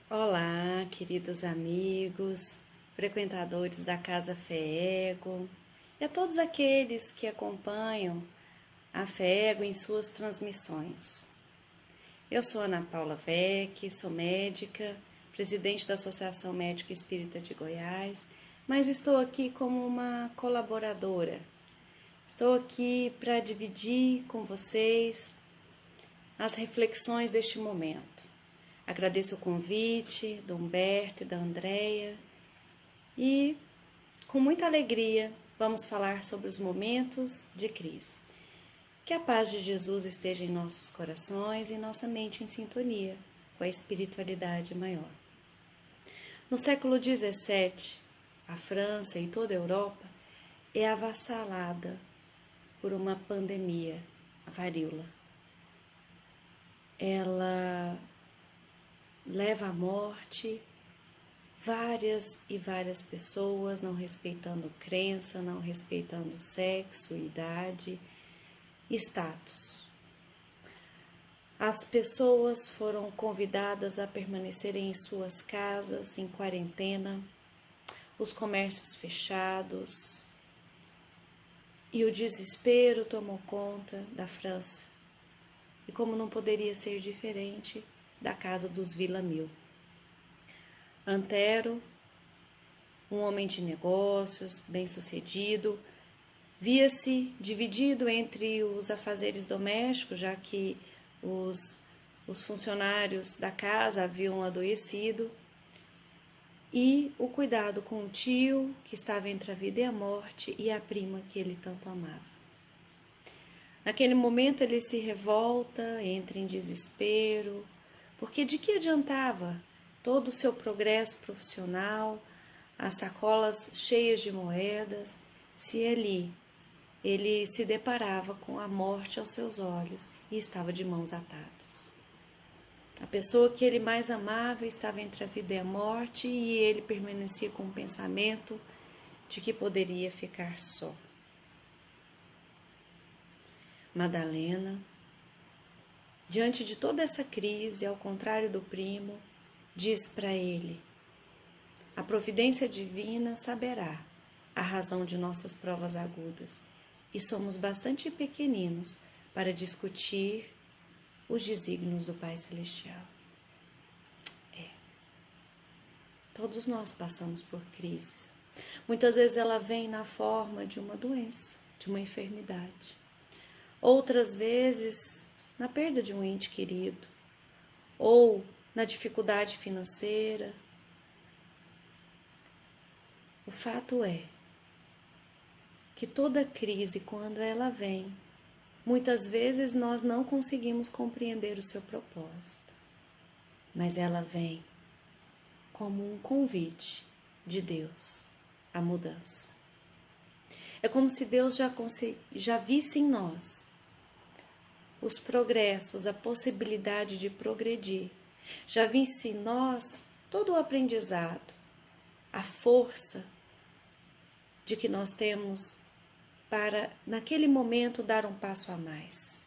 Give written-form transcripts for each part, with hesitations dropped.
Olá, queridos amigos, frequentadores da Casa Feego e a todos aqueles que acompanham a Feego em suas transmissões. Eu sou Ana Paula Vec, sou médica, presidente da Associação Médico Espírita de Goiás, mas estou aqui como uma colaboradora. Estou aqui para dividir com vocês as reflexões deste momento. Agradeço o convite do Humberto e da Andréia e, com muita alegria, vamos falar sobre os momentos de crise. Que a paz de Jesus esteja em nossos corações e nossa mente em sintonia com a espiritualidade maior. No século XVII, a França e toda a Europa é avassalada por uma pandemia, a varíola. Ela leva à morte várias e várias pessoas, não respeitando crença, não respeitando sexo, idade, status. As pessoas foram convidadas a permanecerem em suas casas, em quarentena, os comércios fechados, e o desespero tomou conta da França. E como não poderia ser diferente, da casa dos Villamil. Antero, um homem de negócios, bem-sucedido, via-se dividido entre os afazeres domésticos, já que os funcionários da casa haviam adoecido, e o cuidado com o tio, que estava entre a vida e a morte, e a prima que ele tanto amava. Naquele momento ele se revolta, entra em desespero, porque de que adiantava todo o seu progresso profissional, as sacolas cheias de moedas, se ali ele se deparava com a morte aos seus olhos e estava de mãos atadas. A pessoa que ele mais amava estava entre a vida e a morte e ele permanecia com o pensamento de que poderia ficar só. Madalena, diante de toda essa crise, ao contrário do primo, diz para ele: a providência divina saberá a razão de nossas provas agudas e somos bastante pequeninos para discutir os desígnios do Pai Celestial. Todos nós passamos por crises. Muitas vezes ela vem na forma de uma doença, de uma enfermidade. Outras vezes na perda de um ente querido, ou na dificuldade financeira. O fato é que toda crise, quando ela vem, muitas vezes nós não conseguimos compreender o seu propósito, mas ela vem como um convite de Deus à mudança. É como se Deus já visse em nós os progressos, a possibilidade de progredir. Já visse em nós todo o aprendizado, a força de que nós temos para, naquele momento, dar um passo a mais,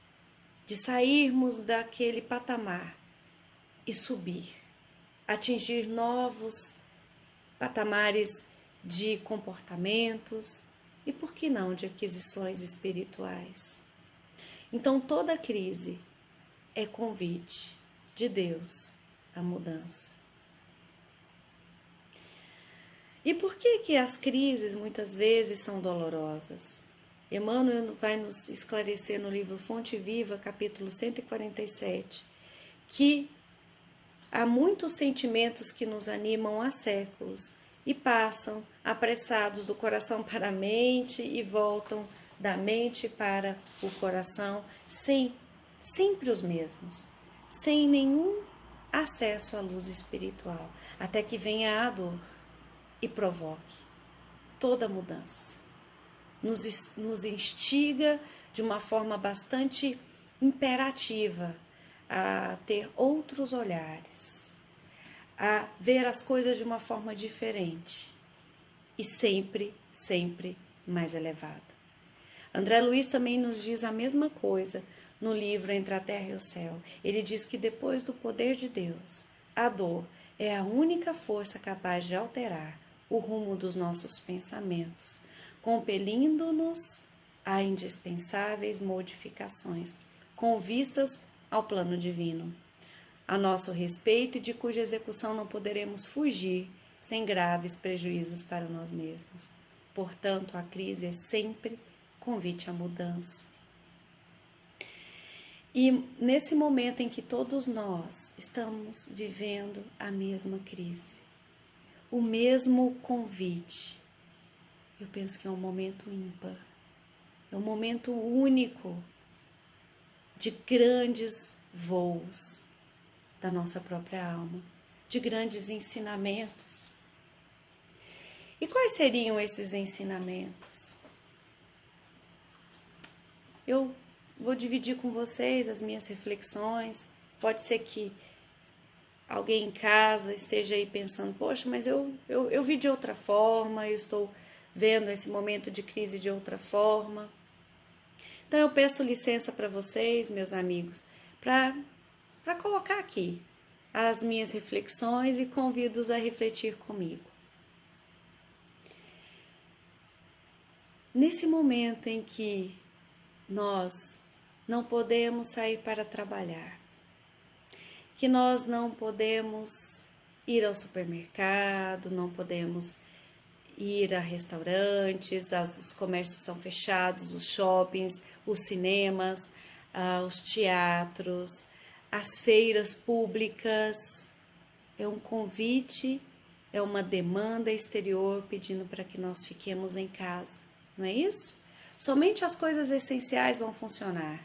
de sairmos daquele patamar e subir, atingir novos patamares de comportamentos e, por que não, de aquisições espirituais. Então, toda crise é convite de Deus à mudança. E por que as crises muitas vezes são dolorosas? Emmanuel vai nos esclarecer no livro Fonte Viva, capítulo 147, que há muitos sentimentos que nos animam há séculos e passam apressados do coração para a mente e voltam da mente para o coração, sempre os mesmos, sem nenhum acesso à luz espiritual, até que venha a dor e provoque toda mudança. Nos instiga de uma forma bastante imperativa a ter outros olhares, a ver as coisas de uma forma diferente e sempre mais elevada. André Luiz também nos diz a mesma coisa no livro Entre a Terra e o Céu. Ele diz que depois do poder de Deus, a dor é a única força capaz de alterar o rumo dos nossos pensamentos, compelindo-nos a indispensáveis modificações, com vistas ao plano divino, a nosso respeito e de cuja execução não poderemos fugir sem graves prejuízos para nós mesmos. Portanto, a crise é sempre convite à mudança. E nesse momento em que todos nós estamos vivendo a mesma crise, o mesmo convite, eu penso que é um momento ímpar, é um momento único de grandes voos da nossa própria alma, de grandes ensinamentos. E quais seriam esses ensinamentos? Eu vou dividir com vocês as minhas reflexões. Pode ser que alguém em casa esteja aí pensando, poxa, mas eu vi de outra forma, eu estou vendo esse momento de crise de outra forma. Então eu peço licença para vocês, meus amigos, para colocar aqui as minhas reflexões e convido-os a refletir comigo. Nesse momento em que nós não podemos sair para trabalhar, que nós não podemos ir ao supermercado, não podemos ir a restaurantes, os comércios são fechados, os shoppings, os cinemas, os teatros, as feiras públicas. É um convite, é uma demanda exterior pedindo para que nós fiquemos em casa, não é isso? Somente as coisas essenciais vão funcionar,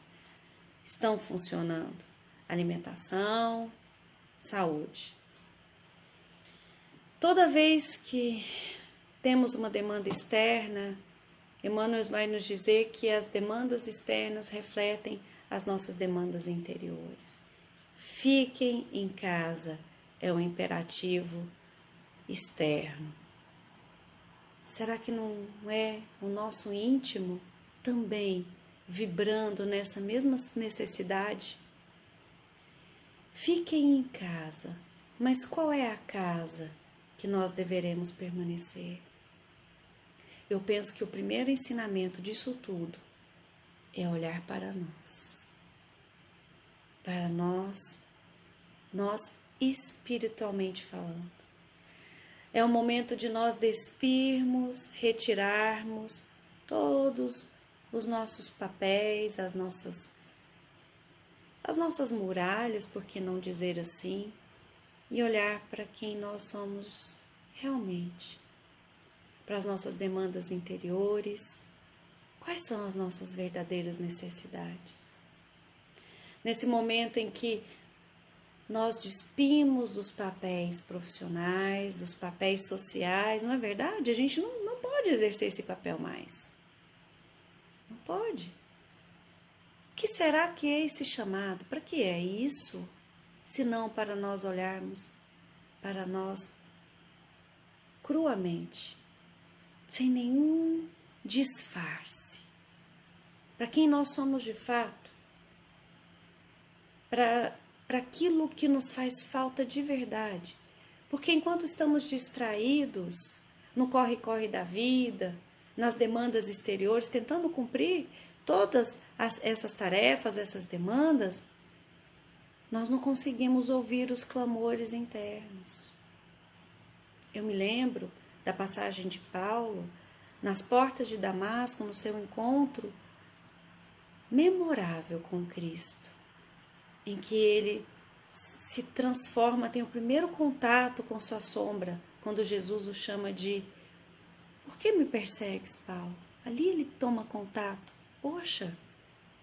estão funcionando. Alimentação, saúde. Toda vez que temos uma demanda externa, Emmanuel vai nos dizer que as demandas externas refletem as nossas demandas interiores. Fiquem em casa é o imperativo externo. Será que não é o nosso íntimo também vibrando nessa mesma necessidade? Fiquem em casa, mas qual é a casa que nós deveremos permanecer? Eu penso que o primeiro ensinamento disso tudo é olhar para nós. Para nós espiritualmente falando. É o momento de nós despirmos, retirarmos todos os nossos papéis, as nossas muralhas, por que não dizer assim, e olhar para quem nós somos realmente, para as nossas demandas interiores, quais são as nossas verdadeiras necessidades. Nesse momento em que nós despimos dos papéis profissionais, dos papéis sociais, não é verdade? A gente não pode exercer esse papel mais. Não pode. O que será que é esse chamado? Para que é isso? Se não para nós olharmos para nós cruamente, sem nenhum disfarce. Para quem nós somos de fato, para aquilo que nos faz falta de verdade. Porque enquanto estamos distraídos no corre-corre da vida, nas demandas exteriores, tentando cumprir todas essas tarefas, essas demandas, nós não conseguimos ouvir os clamores internos. Eu me lembro da passagem de Paulo nas portas de Damasco, no seu encontro memorável com Cristo, em que ele se transforma, tem o primeiro contato com sua sombra, quando Jesus o chama de: por que me persegues, Paulo? Ali ele toma contato. Poxa,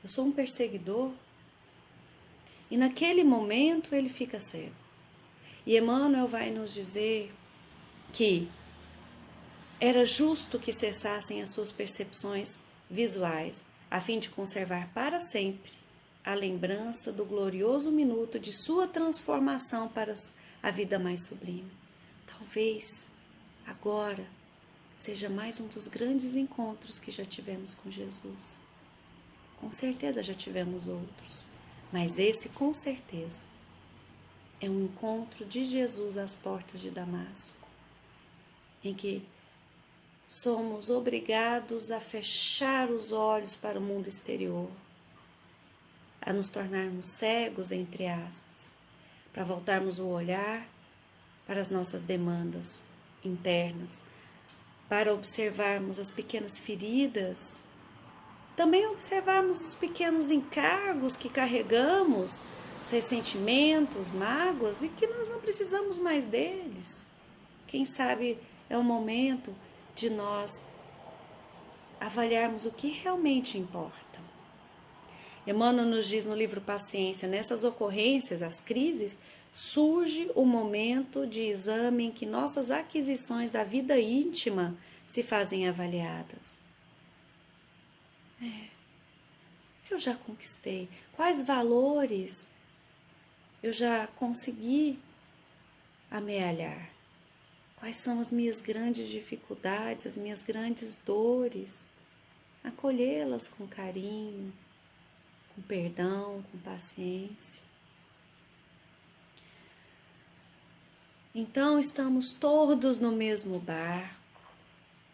eu sou um perseguidor. E naquele momento ele fica cego. E Emmanuel vai nos dizer que era justo que cessassem as suas percepções visuais, a fim de conservar para sempre a lembrança do glorioso minuto de sua transformação para a vida mais sublime. Talvez agora seja mais um dos grandes encontros que já tivemos com Jesus. Com certeza já tivemos outros, mas esse com certeza é um encontro de Jesus às portas de Damasco, em que somos obrigados a fechar os olhos para o mundo exterior, a nos tornarmos cegos, entre aspas, para voltarmos o olhar para as nossas demandas internas, para observarmos as pequenas feridas, também observarmos os pequenos encargos que carregamos, os ressentimentos, mágoas, e que nós não precisamos mais deles. Quem sabe é o momento de nós avaliarmos o que realmente importa. Emmanuel nos diz no livro Paciência, nessas ocorrências, as crises, surge o momento de exame em que nossas aquisições da vida íntima se fazem avaliadas. O que eu já conquistei? Quais valores eu já consegui amealhar? Quais são as minhas grandes dificuldades, as minhas grandes dores? Acolhê-las com carinho, com perdão, com paciência. Então estamos todos no mesmo barco,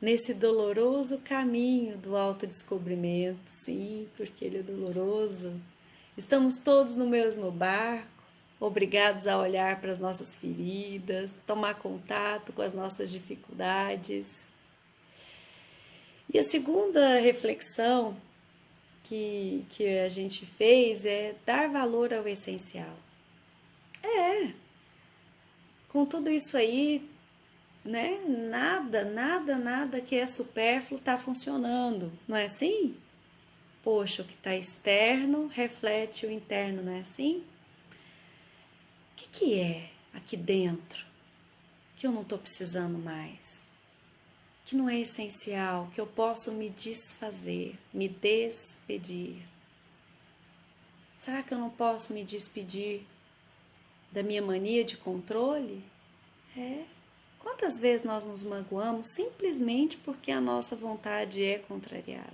nesse doloroso caminho do autodescobrimento, sim, porque ele é doloroso. Estamos todos no mesmo barco, obrigados a olhar para as nossas feridas, tomar contato com as nossas dificuldades. E a segunda reflexão que a gente fez é dar valor ao essencial. Com tudo isso aí, né? Nada que é supérfluo está funcionando, não é assim? Poxa, o que está externo reflete o interno, não é assim? O que é aqui dentro que eu não estou precisando mais? Que não é essencial, que eu posso me desfazer, me despedir? Será que eu não posso me despedir da minha mania de controle? Quantas vezes nós nos magoamos simplesmente porque a nossa vontade é contrariada?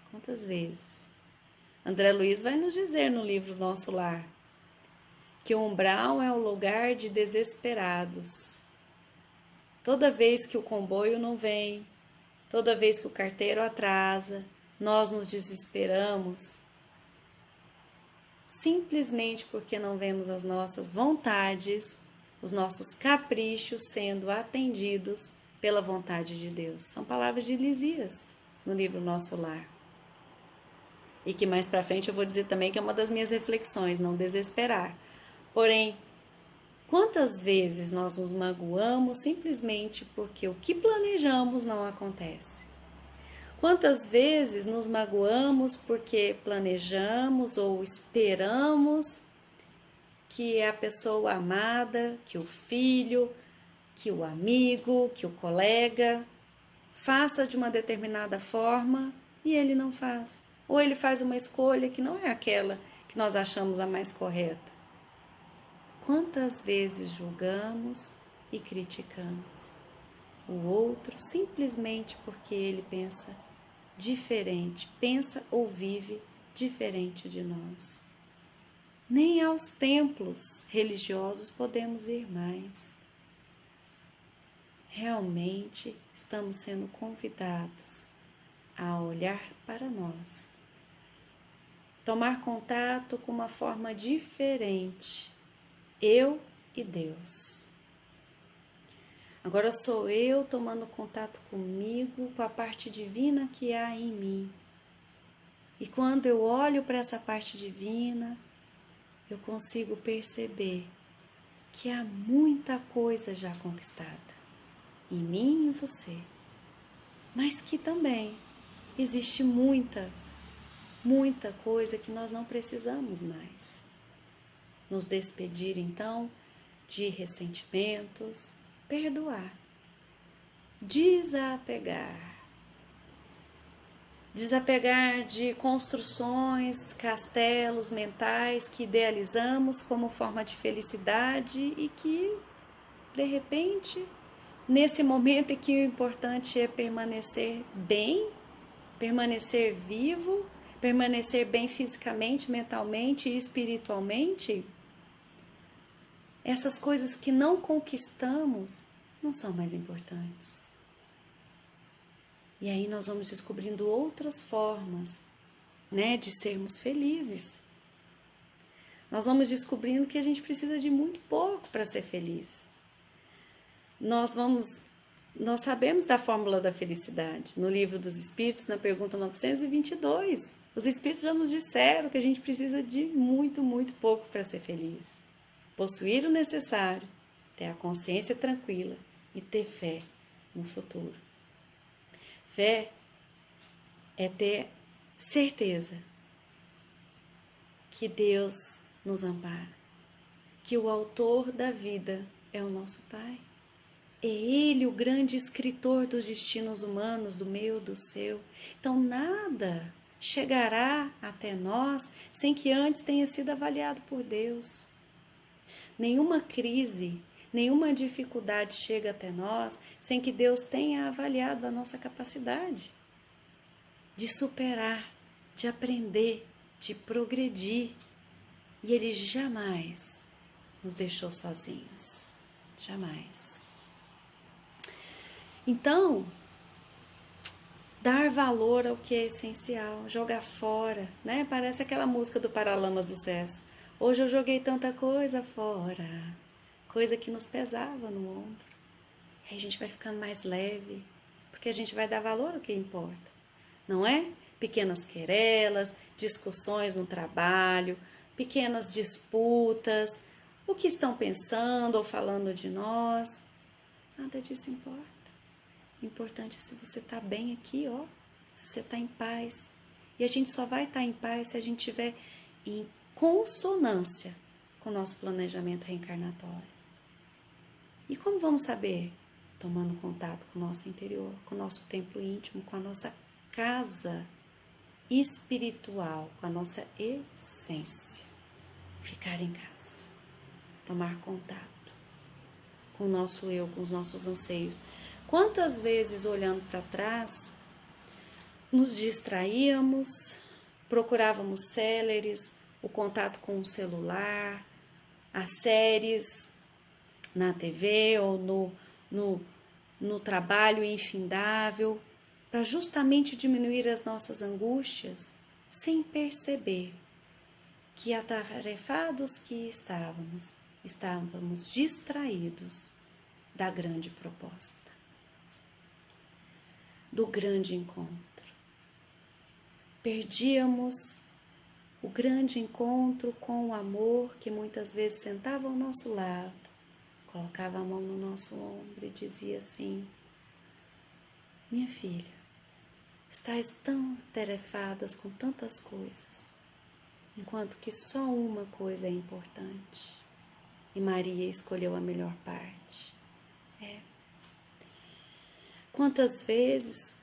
Quantas vezes? André Luiz vai nos dizer no livro Nosso Lar que o umbral é o lugar de desesperados. Toda vez que o comboio não vem, toda vez que o carteiro atrasa, nós nos desesperamos simplesmente porque não vemos as nossas vontades, os nossos caprichos sendo atendidos pela vontade de Deus. São palavras de Lisias no livro Nosso Lar. E que mais para frente eu vou dizer também que é uma das minhas reflexões, não desesperar. Porém, quantas vezes nós nos magoamos simplesmente porque o que planejamos não acontece? Quantas vezes nos magoamos porque planejamos ou esperamos que a pessoa amada, que o filho, que o amigo, que o colega faça de uma determinada forma e ele não faz. Ou ele faz uma escolha que não é aquela que nós achamos a mais correta. Quantas vezes julgamos e criticamos o outro simplesmente porque ele pensa diferente, pensa ou vive diferente de nós? Nem aos templos religiosos podemos ir mais. Realmente estamos sendo convidados a olhar para nós, tomar contato com uma forma diferente, eu e Deus. Agora sou eu tomando contato comigo, com a parte divina que há em mim. E quando eu olho para essa parte divina, eu consigo perceber que há muita coisa já conquistada em mim e em você, mas que também existe muita coisa que nós não precisamos mais. Nos despedir, então, de ressentimentos, perdoar, desapegar de construções, castelos mentais que idealizamos como forma de felicidade e que, de repente, nesse momento em que o importante é permanecer bem, permanecer vivo, permanecer bem fisicamente, mentalmente e espiritualmente, essas coisas que não conquistamos não são mais importantes. E aí nós vamos descobrindo outras formas, né, de sermos felizes. Nós vamos descobrindo que a gente precisa de muito pouco para ser feliz. Nós sabemos da fórmula da felicidade. No Livro dos Espíritos, na pergunta 922, os Espíritos já nos disseram que a gente precisa de muito, muito pouco para ser feliz. Possuir o necessário, ter a consciência tranquila e ter fé no futuro. Fé é ter certeza que Deus nos ampara, que o autor da vida é o nosso Pai. É Ele o grande escritor dos destinos humanos, do meu, do seu. Então nada chegará até nós sem que antes tenha sido avaliado por Deus. Nenhuma crise, nenhuma dificuldade chega até nós sem que Deus tenha avaliado a nossa capacidade de superar, de aprender, de progredir. E Ele jamais nos deixou sozinhos. Jamais. Então, dar valor ao que é essencial, jogar fora, né? Parece aquela música do Paralamas do Sucesso. Hoje eu joguei tanta coisa fora, coisa que nos pesava no ombro. Aí a gente vai ficando mais leve, porque a gente vai dar valor ao que importa, não é? Pequenas querelas, discussões no trabalho, pequenas disputas, o que estão pensando ou falando de nós, nada disso importa. O importante é se você está bem aqui, ó, se você está em paz. E a gente só vai estar em paz se a gente estiver em consonância com o nosso planejamento reencarnatório. E como vamos saber? Tomando contato com o nosso interior, com o nosso templo íntimo, com a nossa casa espiritual, com a nossa essência. Ficar em casa, tomar contato com o nosso eu, com os nossos anseios. Quantas vezes, olhando para trás, nos distraíamos, procurávamos céleres, o contato com o celular, as séries na TV ou no trabalho infindável, para justamente diminuir as nossas angústias, sem perceber que atarefados que estávamos distraídos da grande proposta, do grande encontro. Perdíamos o grande encontro com o amor que muitas vezes sentava ao nosso lado, colocava a mão no nosso ombro e dizia assim: minha filha, estás tão atarefadas com tantas coisas, enquanto que só uma coisa é importante. E Maria escolheu a melhor parte. Quantas vezes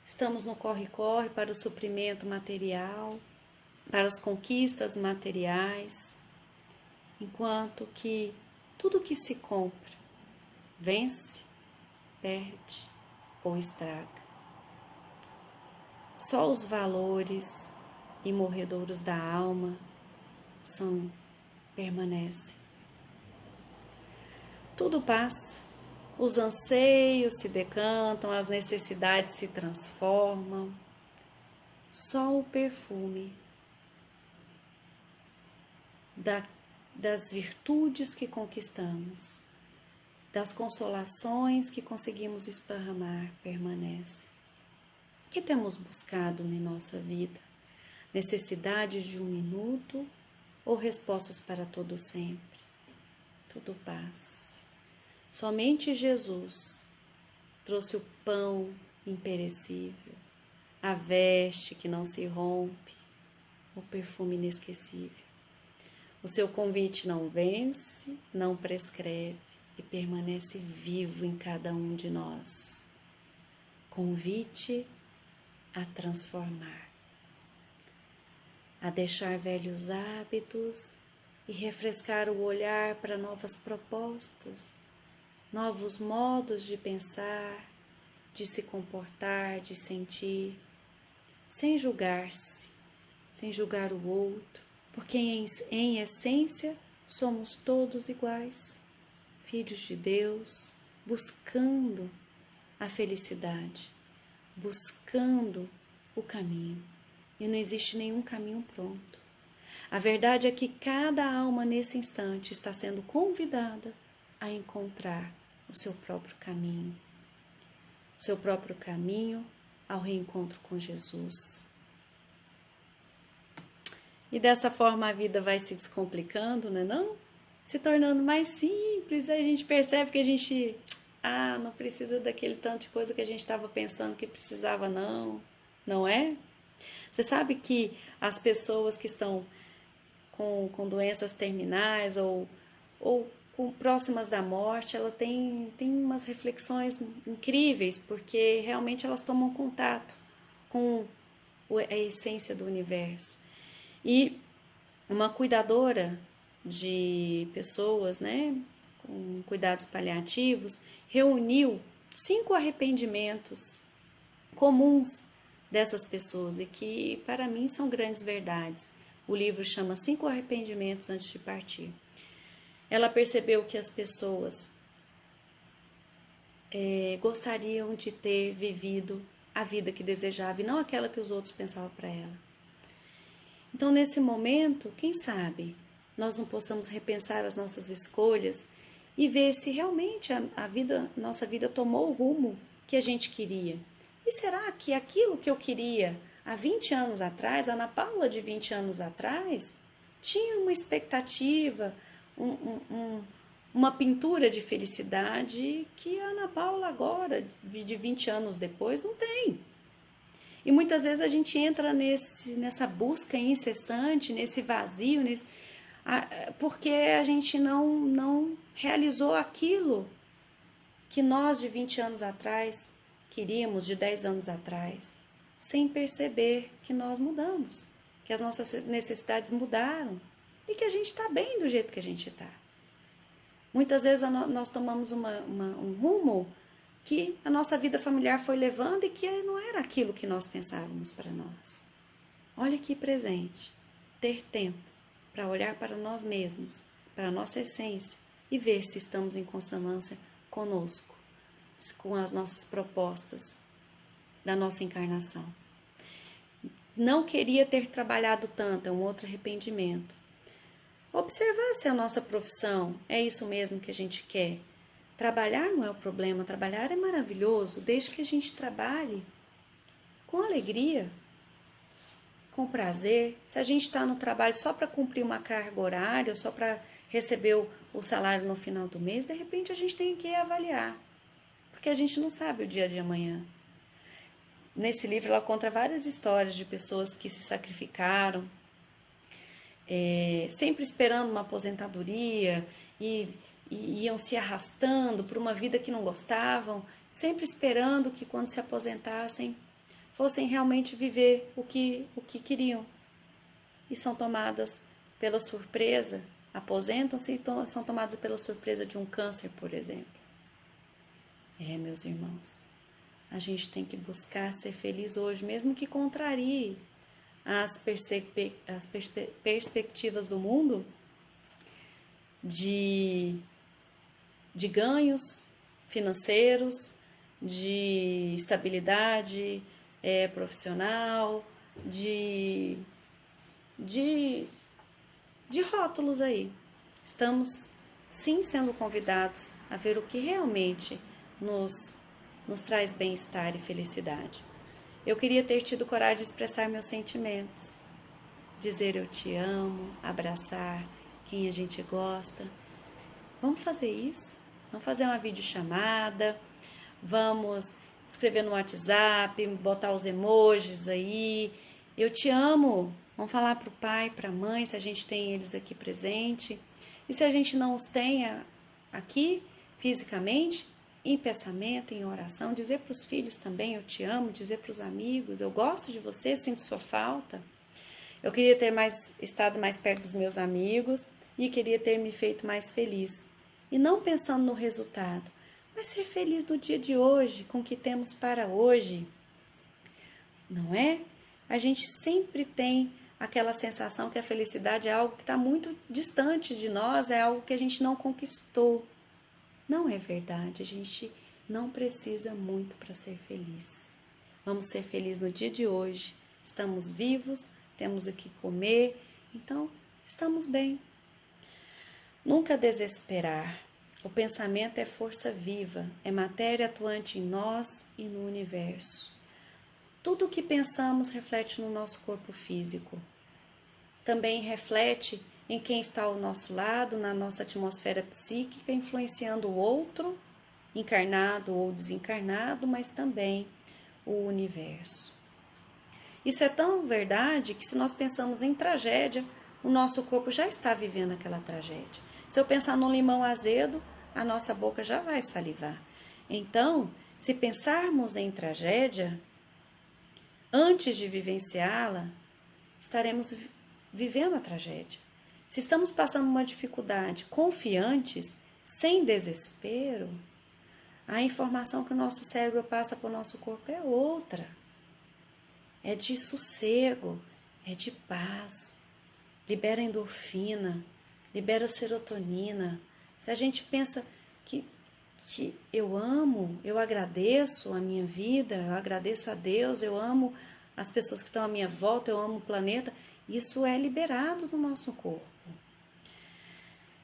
estamos no corre-corre para o suprimento material, para as conquistas materiais, enquanto que tudo que se compra vence, perde ou estraga. Só os valores imorredouros da alma permanecem. Tudo passa. Os anseios se decantam, as necessidades se transformam. Só o perfume das virtudes que conquistamos, das consolações que conseguimos esparramar, permanece. O que temos buscado em nossa vida? Necessidades de um minuto ou respostas para todo sempre? Tudo passa. Somente Jesus trouxe o pão imperecível, a veste que não se rompe, o perfume inesquecível. O seu convite não vence, não prescreve e permanece vivo em cada um de nós. Convite a transformar, a deixar velhos hábitos e refrescar o olhar para novas propostas, novos modos de pensar, de se comportar, de sentir, sem julgar-se, sem julgar o outro, porque em essência somos todos iguais, filhos de Deus, buscando a felicidade, buscando o caminho. E não existe nenhum caminho pronto. A verdade é que cada alma nesse instante está sendo convidada a encontrar o seu próprio caminho. O seu próprio caminho ao reencontro com Jesus. E dessa forma a vida vai se descomplicando, né, não? Se tornando mais simples, aí a gente percebe que a gente não precisa daquele tanto de coisa que a gente estava pensando que precisava, não é? Você sabe que as pessoas que estão com doenças terminais ou próximas da morte, ela tem umas reflexões incríveis, porque realmente elas tomam contato com a essência do universo. E uma cuidadora de pessoas, né, com cuidados paliativos, reuniu 5 arrependimentos comuns dessas pessoas e que para mim são grandes verdades. O livro chama 5 arrependimentos antes de partir. Ela percebeu que as pessoas gostariam de ter vivido a vida que desejava e não aquela que os outros pensavam para ela. Então, nesse momento, quem sabe, nós não possamos repensar as nossas escolhas e ver se realmente nossa vida tomou o rumo que a gente queria. E será que aquilo que eu queria há 20 anos atrás, a Ana Paula de 20 anos atrás, tinha uma expectativa, uma pintura de felicidade que a Ana Paula agora, de 20 anos depois, não tem. E muitas vezes a gente entra nessa busca incessante, nesse vazio, porque a gente não realizou aquilo que nós de 20 anos atrás queríamos, de 10 anos atrás, sem perceber que nós mudamos, que as nossas necessidades mudaram e que a gente está bem do jeito que a gente está. Muitas vezes nós tomamos um rumo que a nossa vida familiar foi levando e que não era aquilo que nós pensávamos para nós. Olha que presente, ter tempo para olhar para nós mesmos, para a nossa essência e ver se estamos em consonância conosco, com as nossas propostas da nossa encarnação. Não queria ter trabalhado tanto, é um outro arrependimento. Observar se a nossa profissão é isso mesmo que a gente quer. Trabalhar não é o problema, trabalhar é maravilhoso, desde que a gente trabalhe com alegria, com prazer. Se a gente está no trabalho só para cumprir uma carga horária, só para receber o salário no final do mês, de repente a gente tem que avaliar, porque a gente não sabe o dia de amanhã. Nesse livro ela conta várias histórias de pessoas que se sacrificaram, sempre esperando uma aposentadoria e iam se arrastando por uma vida que não gostavam, sempre esperando que quando se aposentassem fossem realmente viver o que queriam. E são tomadas pela surpresa, aposentam-se e são tomadas pela surpresa de um câncer, por exemplo. Meus irmãos, a gente tem que buscar ser feliz hoje, mesmo que contrarie as perspectivas do mundo de ganhos financeiros, de estabilidade profissional, de rótulos aí. Estamos sim sendo convidados a ver o que realmente nos traz bem-estar e felicidade. Eu queria ter tido coragem de expressar meus sentimentos, dizer eu te amo, abraçar quem a gente gosta. Vamos fazer isso? Vamos fazer uma videochamada, vamos escrever no WhatsApp, botar os emojis aí. Eu te amo. Vamos falar para o pai, para a mãe, se a gente tem eles aqui presente. E se a gente não os tem aqui fisicamente, em pensamento, em oração, dizer para os filhos também, eu te amo, dizer para os amigos, eu gosto de você, sinto sua falta. Eu queria ter estado mais perto dos meus amigos e queria ter me feito mais feliz. E não pensando no resultado, mas ser feliz no dia de hoje, com o que temos para hoje. Não é? A gente sempre tem aquela sensação que a felicidade é algo que está muito distante de nós, é algo que a gente não conquistou. Não é verdade, a gente não precisa muito para ser feliz. Vamos ser felizes no dia de hoje, estamos vivos, temos o que comer, então estamos bem. Nunca desesperar. O pensamento é força viva, é matéria atuante em nós e no universo. Tudo o que pensamos reflete no nosso corpo físico. Também reflete em quem está ao nosso lado, na nossa atmosfera psíquica, influenciando o outro, encarnado ou desencarnado, mas também o universo. Isso é tão verdade que se nós pensamos em tragédia, o nosso corpo já está vivendo aquela tragédia. Se eu pensar num limão azedo, a nossa boca já vai salivar. Então, se pensarmos em tragédia, antes de vivenciá-la, estaremos vivendo a tragédia. Se estamos passando uma dificuldade confiantes, sem desespero, a informação que o nosso cérebro passa para o nosso corpo é outra. É de sossego, é de paz. Libera endorfina, libera serotonina. Se a gente pensa que eu amo, eu agradeço a minha vida, eu agradeço a Deus, eu amo as pessoas que estão à minha volta, eu amo o planeta, isso é liberado do nosso corpo.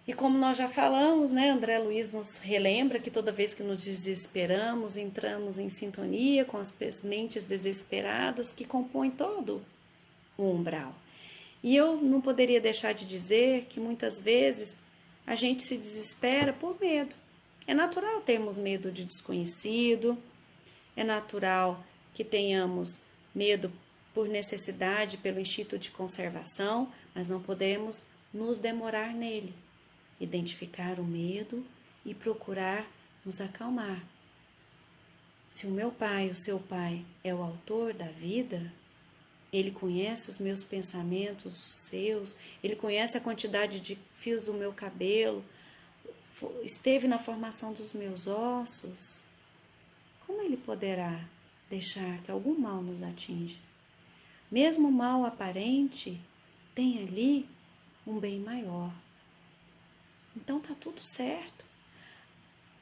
E como nós já falamos, né, André Luiz nos relembra que toda vez que nos desesperamos, entramos em sintonia com as mentes desesperadas que compõem todo o umbral. E eu não poderia deixar de dizer que muitas vezes a gente se desespera por medo. É natural termos medo de desconhecido, é natural que tenhamos medo por necessidade, pelo instinto de conservação, mas não podemos nos demorar nele. Identificar o medo e procurar nos acalmar. Se o meu pai, o seu pai, é o autor da vida, ele conhece os meus pensamentos, os seus, ele conhece a quantidade de fios do meu cabelo, esteve na formação dos meus ossos. Como ele poderá deixar que algum mal nos atinja? Mesmo o mal aparente tem ali um bem maior. Então tá tudo certo.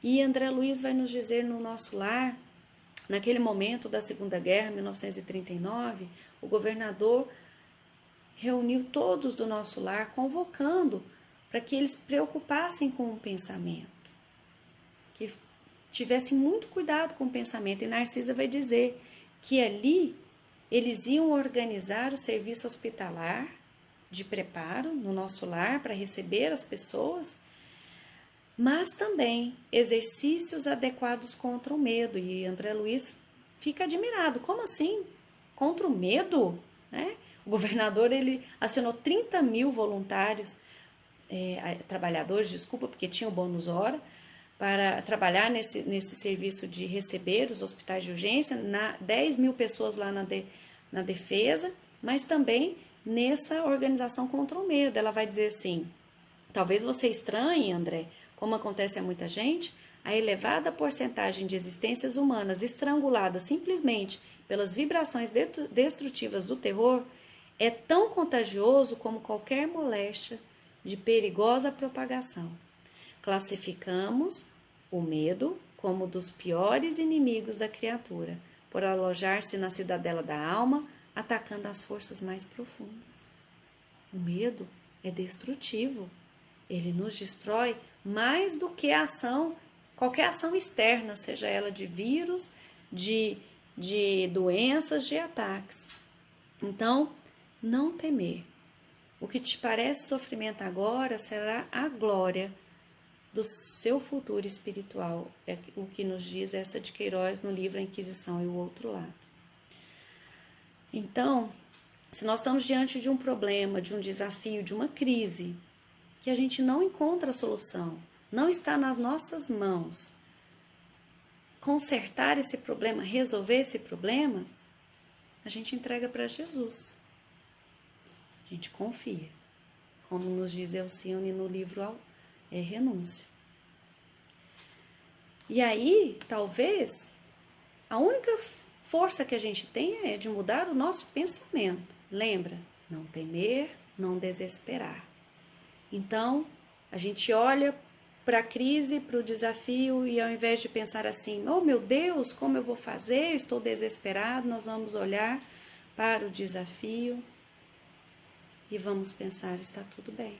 E André Luiz vai nos dizer no nosso lar, naquele momento da Segunda Guerra, 1939, o governador reuniu todos do nosso lar, convocando para que eles preocupassem com o pensamento, que tivessem muito cuidado com o pensamento. E Narcisa vai dizer que ali eles iam organizar o serviço hospitalar de preparo no nosso lar para receber as pessoas, mas também exercícios adequados contra o medo. E André Luiz fica admirado. Como assim? Contra o medo? Né? O governador ele acionou 30 mil voluntários, trabalhadores, porque tinha o bônus hora, para trabalhar nesse serviço de receber os hospitais de urgência, 10 mil pessoas lá na defesa, mas também nessa organização contra o medo. Ela vai dizer assim, talvez você estranhe, André, como acontece a muita gente, a elevada porcentagem de existências humanas estranguladas simplesmente pelas vibrações destrutivas do terror é tão contagioso como qualquer moléstia de perigosa propagação. Classificamos o medo como dos piores inimigos da criatura, por alojar-se na cidadela da alma, atacando as forças mais profundas. O medo é destrutivo. Ele nos destrói mais do que a ação, qualquer ação externa, seja ela de vírus, de doenças, de ataques. Então, não temer. O que te parece sofrimento agora será a glória do seu futuro espiritual. É o que nos diz essa de Queiroz no livro A Inquisição e o Outro Lado. Então, se nós estamos diante de um problema, de um desafio, de uma crise, que a gente não encontra a solução, não está nas nossas mãos, consertar esse problema, resolver esse problema, a gente entrega para Jesus. A gente confia, como nos diz Alcione no livro Renúncia. E aí, talvez, a única força que a gente tenha é de mudar o nosso pensamento. Lembra? não temer, não desesperar. Então, a gente olha para a crise, para o desafio, e ao invés de pensar assim, oh meu Deus, como eu vou fazer? Estou desesperado, nós vamos olhar para o desafio e vamos pensar, está tudo bem.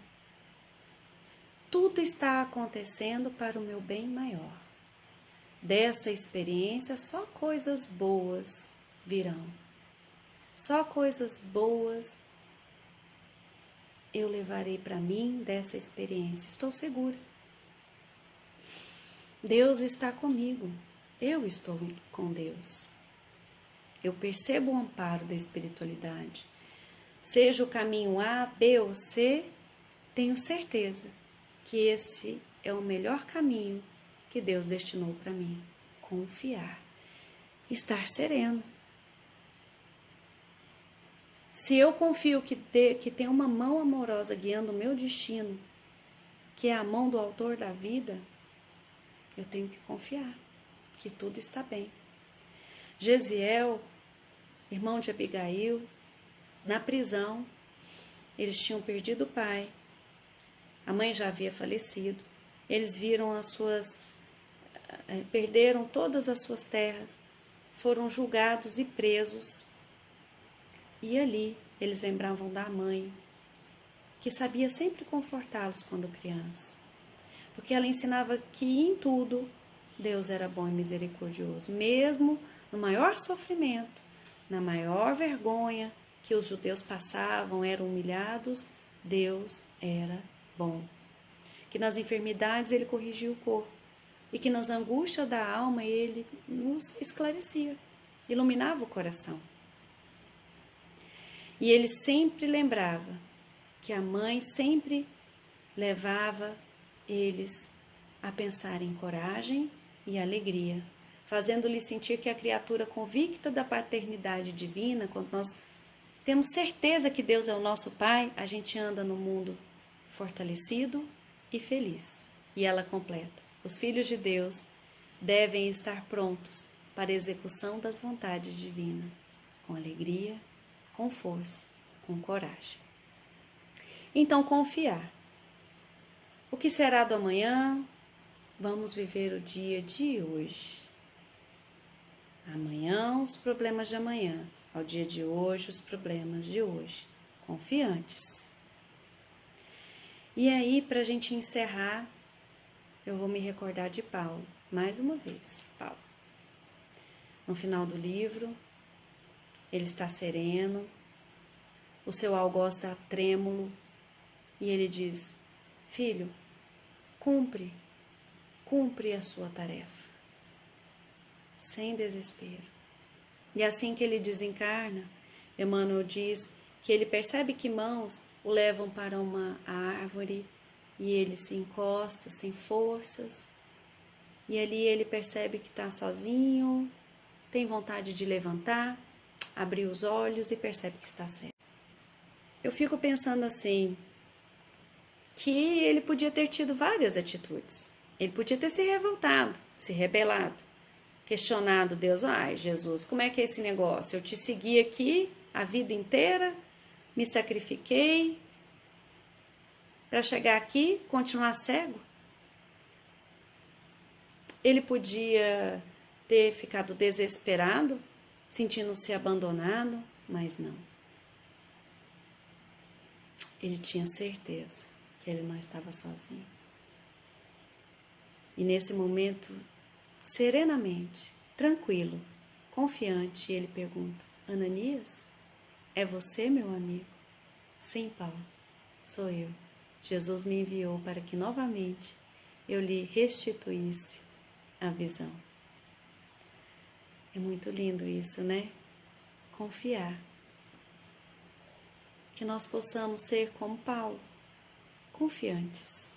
Tudo está acontecendo para o meu bem maior. Dessa experiência, só coisas boas virão. Só coisas boas eu levarei para mim dessa experiência. Estou segura. Deus está comigo. Eu estou com Deus. Eu percebo o amparo da espiritualidade. Seja o caminho A, B ou C, tenho certeza que esse é o melhor caminho que Deus destinou para mim. Confiar. Estar sereno. Se eu confio que tem uma mão amorosa guiando o meu destino, que é a mão do autor da vida, eu tenho que confiar que tudo está bem. Gesiel, irmão de Abigail, na prisão, eles tinham perdido o pai, a mãe já havia falecido, eles viram perderam todas as suas terras, foram julgados e presos, e ali eles lembravam da mãe, que sabia sempre confortá-los quando criança, porque ela ensinava que em tudo Deus era bom e misericordioso, mesmo no maior sofrimento, na maior vergonha que os judeus passavam, eram humilhados, Deus era bom. Que nas enfermidades ele corrigia o corpo e que nas angústias da alma ele nos esclarecia, iluminava o coração. E ele sempre lembrava que a mãe sempre levava eles a pensar em coragem e alegria, fazendo-lhes sentir que a criatura convicta da paternidade divina, quando nós temos certeza que Deus é o nosso Pai, a gente anda no mundo fortalecido e feliz. E ela completa: os filhos de Deus devem estar prontos para a execução das vontades divinas, com alegria, com força, com coragem. Então, confiar. O que será do amanhã? Vamos viver o dia de hoje. Amanhã, os problemas de amanhã. Ao dia de hoje, os problemas de hoje. Confiantes. E aí, para a gente encerrar, eu vou me recordar de Paulo. Mais uma vez, Paulo. No final do livro, ele está sereno, o seu algoz está trêmulo, e ele diz: filho, cumpre a sua tarefa, sem desespero. E assim que ele desencarna, Emmanuel diz que ele percebe que mãos o levam para uma árvore e ele se encosta sem forças, e ali ele percebe que está sozinho, tem vontade de levantar, abrir os olhos e percebe que está certo. Eu fico pensando assim, que ele podia ter tido várias atitudes. Ele podia ter se revoltado, se rebelado, questionado Deus: ai, Jesus, como é que é esse negócio? Eu te segui aqui a vida inteira, me sacrifiquei para chegar aqui, continuar cego? Ele podia ter ficado desesperado, sentindo-se abandonado, mas não. Ele tinha certeza que ele não estava sozinho. E nesse momento, serenamente, tranquilo, confiante, ele pergunta: Ananias, é você, meu amigo? Sim, Paulo, sou eu. Jesus me enviou para que novamente eu lhe restituísse a visão. É muito lindo isso, né? Confiar. Que nós possamos ser como Paulo, confiantes.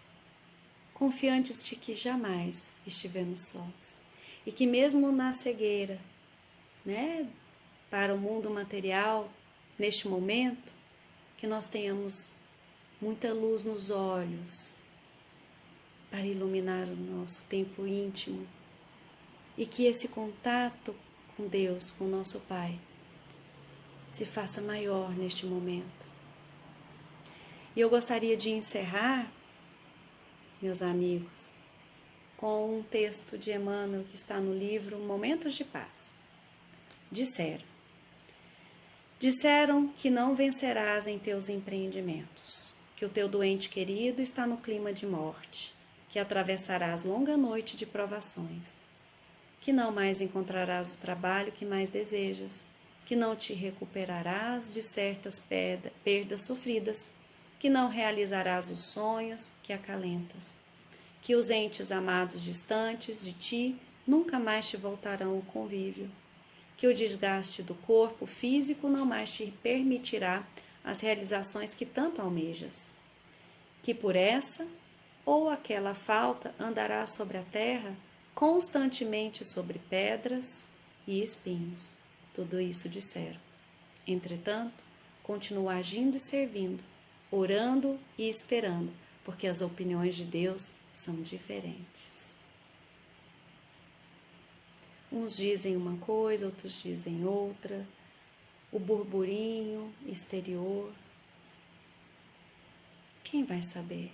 Confiantes de que jamais estivemos sós. E que mesmo na cegueira, né, para o mundo material, neste momento, que nós tenhamos muita luz nos olhos para iluminar o nosso tempo íntimo. E que esse contato com Deus, com o nosso Pai, se faça maior neste momento. E eu gostaria de encerrar, meus amigos, com um texto de Emmanuel que está no livro Momentos de Paz. Disseram que não vencerás em teus empreendimentos, que o teu doente querido está no clima de morte, que atravessarás longa noite de provações, que não mais encontrarás o trabalho que mais desejas, que não te recuperarás de certas perdas sofridas, que não realizarás os sonhos que acalentas, que os entes amados distantes de ti nunca mais te voltarão o convívio, que o desgaste do corpo físico não mais te permitirá as realizações que tanto almejas, que por essa ou aquela falta andarás sobre a terra, constantemente sobre pedras e espinhos. Tudo isso disseram. Entretanto, continua agindo e servindo, orando e esperando, porque as opiniões de Deus são diferentes. Uns dizem uma coisa, outros dizem outra, o burburinho exterior. Quem vai saber?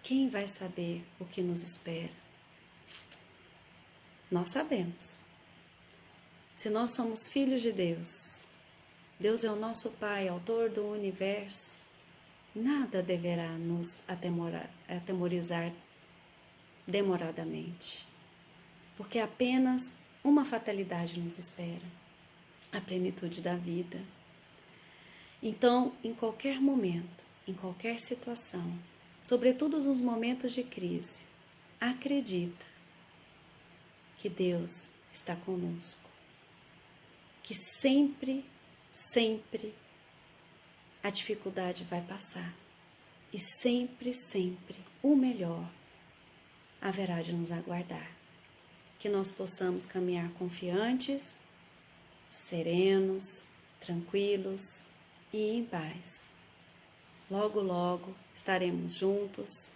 Quem vai saber o que nos espera? Nós sabemos. Se nós somos filhos de Deus, Deus é o nosso Pai, autor do universo, nada deverá nos atemorizar demoradamente, porque apenas uma fatalidade nos espera, a plenitude da vida. Então, em qualquer momento, em qualquer situação, sobretudo nos momentos de crise, acredita que Deus está conosco, que sempre a dificuldade vai passar e sempre o melhor haverá de nos aguardar. Que nós possamos caminhar confiantes, serenos, tranquilos e em paz. Logo, logo estaremos juntos,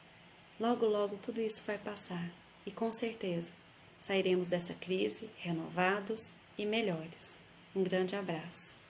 logo tudo isso vai passar e com certeza sairemos dessa crise renovados e melhores. Um grande abraço.